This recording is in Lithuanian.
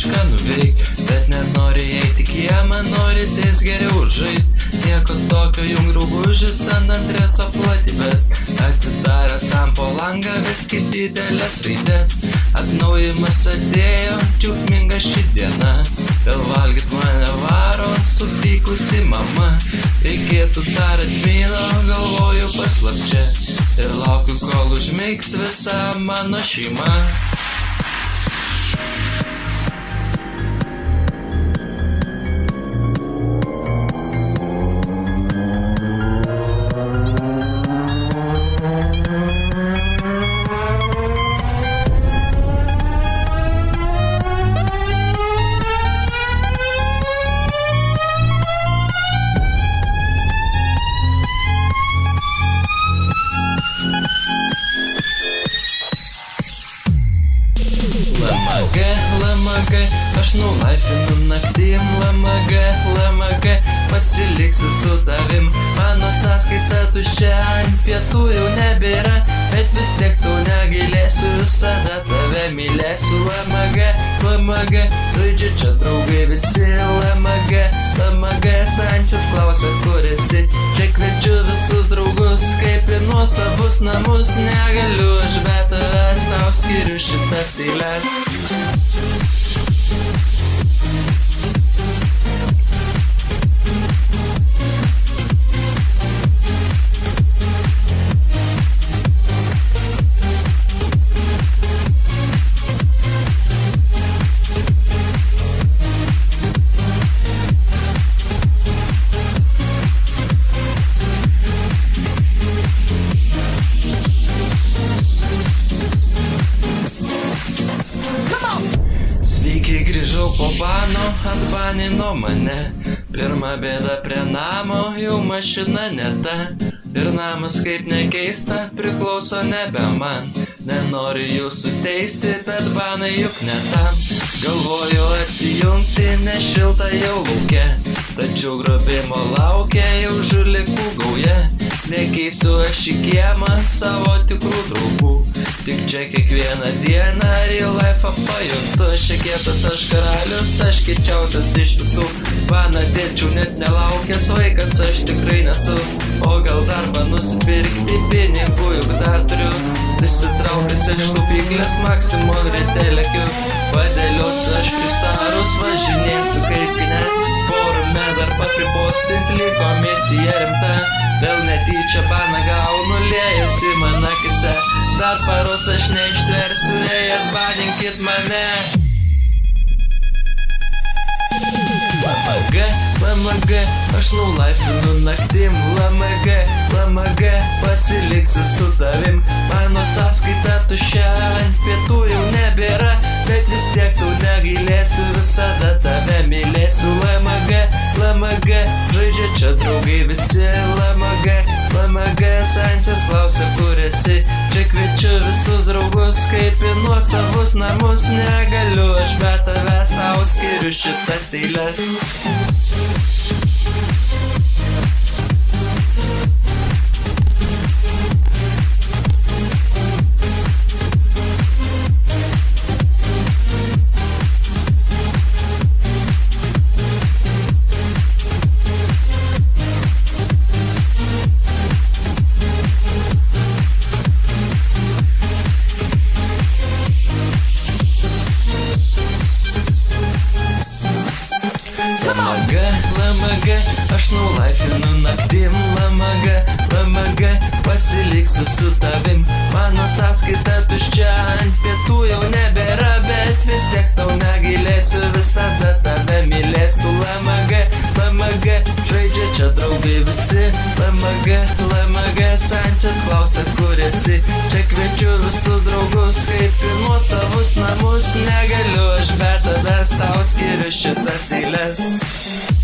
kažką nuveik, bet nenori eiti kiemą, norisi geriau žaist. Nieko tokio, jung draugužis ant Andreso platybės. Atsidaręs ant po langą, vis kaip didelės raidės. Atnaujimas atėjo, džiaugsminga ši diena. Vėl valgyt mane varo, supykusi mama. Reikėtų dar atmino, galvoju paslapčia. Ir laukiu, kol užmigs visa mano šeima. LMG, aš nulaifinu naktim. LMG, pasiliksiu su tavim. Mano sąskaita tuščia, ant pietų jau nebėra, bet vis tiek tau negailėsiu, visada tave mylėsiu. LMG, žaidžia čia draugai visi. LMG, Sančias klausia, kur esi. Čia kviečiu visus draugus, kaip į nuosavus namus. Negaliu aš be tavęs, tau skiriu šitas eiles. Sveiki, grįžau po bano, atbanino mane. Pirma bėda prie namo, jau mašina ne ta. Ir namas kaip nekeista, priklauso nebe man. Nenoriu jūsų teisti, bet banai juk ne tam. Galvoju atsijungti, nes šilta jau lauke. Tačiau grobimo laukia jau žulikų gauja. Nekeisiu aš į kiemą savo tikrų draugų. Tik čia kiekvieną dieną real life pajuntu. Šekėtas aš karalius, aš kiečiausias iš visų. Baną dėčiau net nelaukęs vaikas, aš tikrai nesu. O gal darbą nusipirkti, pinigų juk dar turiu. Išsitraukęs iš taupyklės Maksimon rete lekiu. Padėliosiu aš freestarus, važinėsiu kaip kine. Forume dar pafripostint, liko misija rimta. Vėl netyčia baną gaunu, liejasi man akise. Dar paros aš neištversiu, jei atbaninkit mane. LMG, aš nulaifinu naktim. LMG, pasiliksiu su tavim. Mano sąskaita tuščia, ant pietų jau nebėra, bet vis tiek tau negailėsiu, visada tave mylėsiu. LMG, žaidžia čia draugai visi. LMG, Sančias klausia, kur esi. Čia kviečiu visus draugus, kaip į nuosavus namus. Negaliu aš be tavęs, tau skiriu šitas eiles. LMG, aš nulaifinu naktim. LMG, pasiliksiu su tavim. Mano sąskaita tuščia, ant pietų jau nebėra, bet vis tiek tau negailėsiu, visada tave mylėsiu. LMG, žaidžia čia draugai visi. LMG, Sančias klausia, kur esi. Čia kviečiu visus draugus, kaip į nuosavus namus. Negaliu aš be tavęs, tau skiriu šitas eiles.